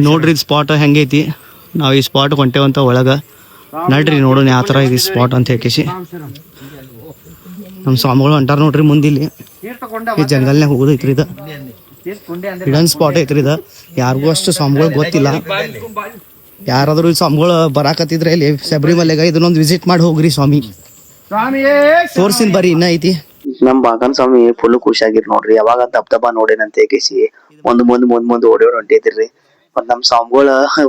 ನೋಡ್ರಿ ಸ್ಪಾಟ್ ಹೆಂಗೈತಿ. ನಾವು ಈ ಸ್ಪಾಟ್ ಹೊಂಟೇವಂತ ಒಳಗ ನಡ್ರಿ ನೋಡೋಣ ಯಾವ ತರ ಇದೆ ಸ್ಪಾಟ್ ಅಂತ ಹೇಳಿ. ನಮ್ಮ ಸ್ವಾಮಿಗಳು ಹೊಂಟಾರ ನೋಡ್ರಿ ಮುಂದಿಲ್ಲಿ. ಈ ಜಂಗಲ್ನಾಗ ಹೋಗೋದೈತ್ರಿ ಇದು ಹಿಡನ್ ಸ್ಪಾಟ್ ಐತ್ರಿ ಇದು. ಯಾರಿಗೂ ಅಷ್ಟು ಸ್ವಾಮಿಗಳು ಗೊತ್ತಿಲ್ಲ. ಯಾರಾದ್ರೂ ಈ ಸ್ವಾಮಿಗಳು ಬರಾಕತ್ತಿದ್ರೆ ಇಲ್ಲಿ ಶಬರಿಮಲೆಗ ಇದನ್ನೊಂದು ವಿಸಿಟ್ ಮಾಡಿ ಹೋಗ್ರಿ ಸ್ವಾಮಿ. ತೋರ್ಸಿನ್ ಬರ್ರಿ ಇನ್ನ ಐತಿ. ನಮ್ ಬಾಗನ್ ಸ್ವಾಮಿ ಫುಲ್ ಖುಷಿಯಾಗಿರ್ ನೋಡ್ರಿ. ಯಾವಾಗ ದಬ್ ನೋಡೇನಂತ ಹೇಗಿಸಿ ಮುಂದ್ ಓಡೋಡ್ ಹೊಂಟಿದ್ರಿ. ಮತ್ ನಮ್ ಸ್ವಾಮಿಗಳ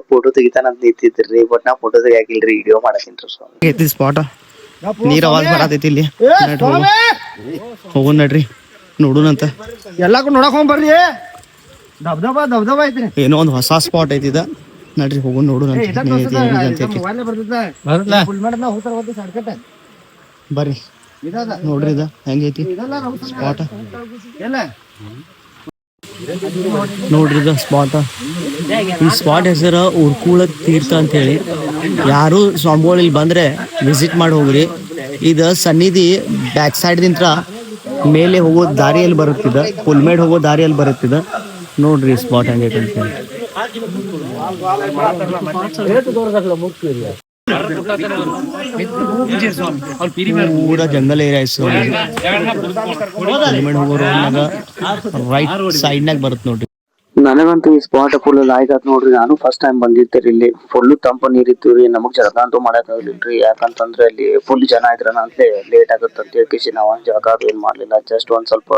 ಫೋಟೋ ತೆಗಿತಾನಂತ ನಿಂತಿದ್ರಿ. ಬಟ್ ನಾ ಫೋಟೋ ತೆಗಿಯಾಕಿಲ್ರಿ, ವಿಡಿಯೋ ಮಾಡಕೇನ್ರಿ ಸ್ವಾಮಿ. ಸ್ಪಾಟ್ ನೀರ್ ಅವಾಜ್ ಬರತೈತಿ ಇಲ್ಲಿ. ಹೋಗೋಣ ನಡ್ರಿ ನೋಡುನಂತ. ಎಲ್ಲಾಕು ನೋಡಕ್ ಹೋಗ್ ಬರ್ರಿ. ದಬ್ದಬಾ ಐತ್ರಿ. ಏನೋ ಒಂದ್ ಹೊಸ ಸ್ಪಾಟ್ ಐತಿ ಇದ. ನಡ್ರಿ ಹೋಗೋಣ ನೋಡುನಂತ. ಬರ್ರಿ ನೋಡ್ರಿ ಇದ ಹೆಂಗೈತಿ ಸ್ಪಾಟ್. ನೋಡ್ರಿ ಇದ ಸ್ಪಾಟ್. ಈ ಸ್ಪಾಟ್ ಹೆಸರು ಉರ್ಕುಳ ತೀರ್ಥ ಅಂತ ಹೇಳಿ. ಯಾರು ಸ್ವಾಮಿಗಳು ಇಲ್ಲಿ ಬಂದ್ರೆ ವಿಸಿಟ್ ಮಾಡಿ ಹೋಗ್ರಿ. ಇದು ಸನ್ನಿಧಿ ಬ್ಯಾಕ್ ಸೈಡ್ ದಿಂತ್ರ ಮೇಲೆ ಹೋಗೋ ದಾರಿಯಲ್ಲಿ ಬರುತ್ತಿದ, ಪುಲ್ಮೇಡ್ ಹೋಗೋ ದಾರಿಯಲ್ಲಿ ಬರುತ್ತಿದ. ನೋಡ್ರಿ ಸ್ಪಾಟ್ ಹೆಂಗೈತೆ ಅಂತ ಹೇಳಿ. ಪೂರಾ ಜಂಗಲ್ ಏರಿಯಾ ಪುಲ್ಮೇಡ್ ಹೋಗೋ ರೋಡ್ನಾಗ ರೈಟ್ ಸೈಡ್ ನಾಗ ಬರುತ್ತೆ ನೋಡ್ರಿ. ನನಗಂತೂ ಈ ಸ್ಪಾಟ್ ಫುಲ್ ಲಾಯ್ಕ್ ಆತ್ ನೋಡ್ರಿ. ನಾನು ಫಸ್ಟ್ ಟೈಮ್ ಬಂದಿರ್ತೇರಿ. ಇಲ್ಲಿ ಫುಲ್ ತಂಪ ನೀರಿತ್ತು ರೀ. ನಮಗ್ ಜಳಕ ಅಂತೂ ಮಾಡಕ್ ಆಗ್ಲಿಲ್ರಿ. ಯಾಕಂತಂದ್ರೆ ಅಲ್ಲಿ ಫುಲ್ ಜನ ಇದ್ರ ಅಂತಲೇ ಲೇಟ್ ಆಗತ್ತ ಅಂತ ಹೇಳಿ ನಾವ್ ಜಳಕ ಅದು ಏನ್ ಮಾಡ್ಲಿಲ್ಲ. ಜಸ್ಟ್ ಒಂದ್ ಸ್ವಲ್ಪ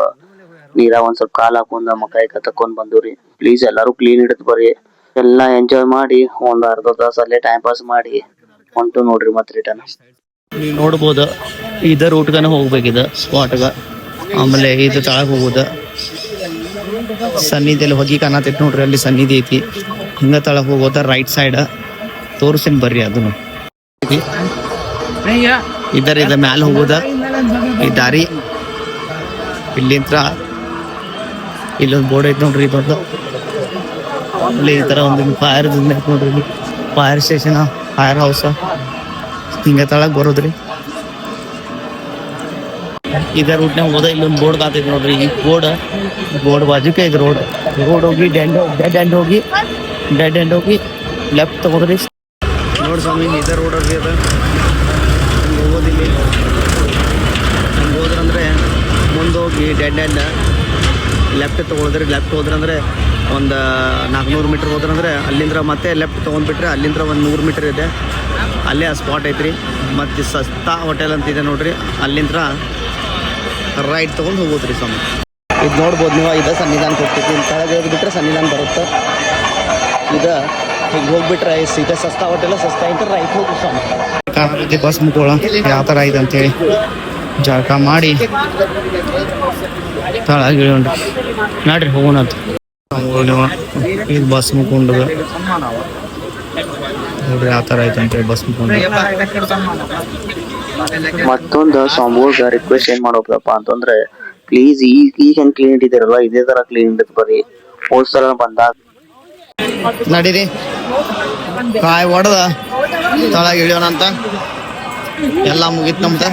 ನೀರಾಗ ಒಂದ್ ಸ್ವಲ್ಪ ಕಾಲ್ ಹಾಕೊಂಡ್ ಮಕಾಯಿ ತಕೊಂಡ್ ಬಂದ್ರಿ. ಪ್ಲೀಸ್ ಎಲ್ಲಾರು ಕ್ಲೀನ್ ಇಡತ್ ಬರ್ರಿ. ಎಲ್ಲಾ ಎಂಜಾಯ್ ಮಾಡಿ ಒಂದ್ ಅರ್ಧ ತಾಸ ಅಲ್ಲೇ ಟೈಮ್ ಪಾಸ್ ಮಾಡಿ ಹೊಂಟು ನೋಡ್ರಿ ಮತ್ ರಿಟರ್ನ್. ನೀವು ನೋಡ್ಬೋದು ಇದ ರೂಟ್ಗನ ಹೋಗ್ಬೇಕಿದ ಸ್ಪಾಟ್ಗ. ಆಮೇಲೆ ಇದು ತಳಗ ಹೋಗುದ ಸನ್ನಿಧಿಯಲ್ಲಿ ಹೋಗಿ ಕಾಣತೈತಿ ನೋಡ್ರಿ. ಅಲ್ಲಿ ಸನ್ನಿಧಿ ಐತಿ. ಹಿಂಗ ತಳಗ ಹೋಗೋದ ರೈಟ್ ಸೈಡ್ ತೋರ್ಸಿನ್ ಬರ್ರಿ. ಅದನ್ನು ಇದ ಮ್ಯಾಲ ಹೋಗೋದ ಈ ದಾರಿ. ಇಲ್ಲಿಂತ್ರ ಇಲ್ಲೊಂದು ಬೋರ್ಡ್ ಐತಿ ನೋಡ್ರಿ ದೊಡ್ಡ. ಅಲ್ಲಿ ಈ ತರ ಒಂದು ಫೈರ್ ನೋಡ್ರಿ. ಫೈರ್ ಸ್ಟೇಷನ್, ಫೈರ್ ಹೌಸ್ ಹಿಂಗ ತಳಗ್ ಬರೋದ್ರಿ. ಇದೇ ರೂಟ್ನಾಗ ಹೋದ ಇಲ್ಲೊಂದು ಬೋರ್ಡ್ ಕಾತೈತಿ ನೋಡ್ರಿ. ಈ ಬೋರ್ಡ್ ಬಾಜುಕೆ ಇದು ರೋಡ್ ಹೋಗಿ ಡೆಡ್ ಎಂಡ್ ಹೋಗಿ ಲೆಫ್ಟ್ ತಗೋದ್ರಿ. ನೋಡಿ ಸ್ವಾಮಿ ಇದೇ ರೋಡ್ ಅವ್ರಿ. ಅದ ಹೋಗೋದಿಲ್ಲ. ಹಂಗೆ ಹೋದ್ರಂದ್ರೆ ಮುಂದೋಗಿ ಡೆಡ್ ಎಂಡ್ ಲೆಫ್ಟ್ ತಗೊಳಿದ್ರಿ. ಲೆಫ್ಟ್ ಹೋದ್ರಂದ್ರೆ ಒಂದು 400 ಮೀಟರ್ ಹೋದ್ರಂದ್ರೆ ಅಲ್ಲಿಂದ ಮತ್ತೆ ಲೆಫ್ಟ್ ತೊಗೊಂಡ್ಬಿಟ್ರೆ ಅಲ್ಲಿಂದ ಒಂದು 100 ಮೀಟರ್ ಇದೆ. ಅಲ್ಲೇ ಆ ಸ್ಪಾಟ್ ಐತ್ರಿ. ಮತ್ತು ಸಸ್ತಾ ಹೋಟೆಲ್ ಅಂತ ಇದೆ ನೋಡ್ರಿ. ಅಲ್ಲಿಂದ ರೈಟ್ ತೊಗೊಂಡು ಹೋಗೋದ್ರಿ ಸ್ವಾಮಿ. ಇದು ನೋಡ್ಬೋದು ನೀವು. ಇದು ಸನ್ನಿಧಾನ ಹೋಗ್ತೈತಿ. ಕೆಳಗೆ ಬಿಟ್ಟರೆ ಸನ್ನಿಧಾನ ಬರುತ್ತೆ. ಇದು ಈಗ ಹೋಗ್ಬಿಟ್ರೆ ಸೀದಾ ಸಸ್ತಾ ಹೋಟೆಲ್, ಸಸ್ತಾ ಇಂತ ರೈಟ್ ಹೋಗಿ ಸ್ವಾಮಿ. ಬಸ್ ಮುಕ್ಕೋಳ ಯಾವ ಥರ ಇದೆ ಅಂತೇಳಿ ಜಳಕ ಮಾಡಿ ತಳಗಿ ನೋಡ್ರಿ ಹೋಗೋಣ ಅಂತ. ಈಗ ಬಸ್ ಮುಕ್ಕೊಂಡು ನೋಡ್ರಿ ಯಾವ ಥರ ಐತೆ ಅಂತೇಳಿ ಬಸ್ ಮುಕ್ಕೊಂಡು. ಮತ್ತೊಂದು ಸ್ವಾಮಿಗ ರಿಕ್ವೆಸ್ಟ್ ಏನ್ ಮಾಡೋದಪ್ಪ ಅಂತಂದ್ರೆ, ಪ್ಲೀಸ್ ಈಗ ಹೆಂಗ್ ಕ್ಲೀನ್ ಇಟ್ಟಿದ್ದೀರಲ್ಲ ಇದೇ ತರ ಕ್ಲೀನ್ ಇಡತ್ ಬರ್ರಿ. ಹೋದ್ಸಲ ಬಂದಾಗ ನಡೀರಿ ಕಾಯಿ ಹೊಡೆದ ತಳಗ ಇಳಿಯೋಣ ಅಂತ. ಎಲ್ಲ ಮುಗೀತ್ ನಮ್ದ.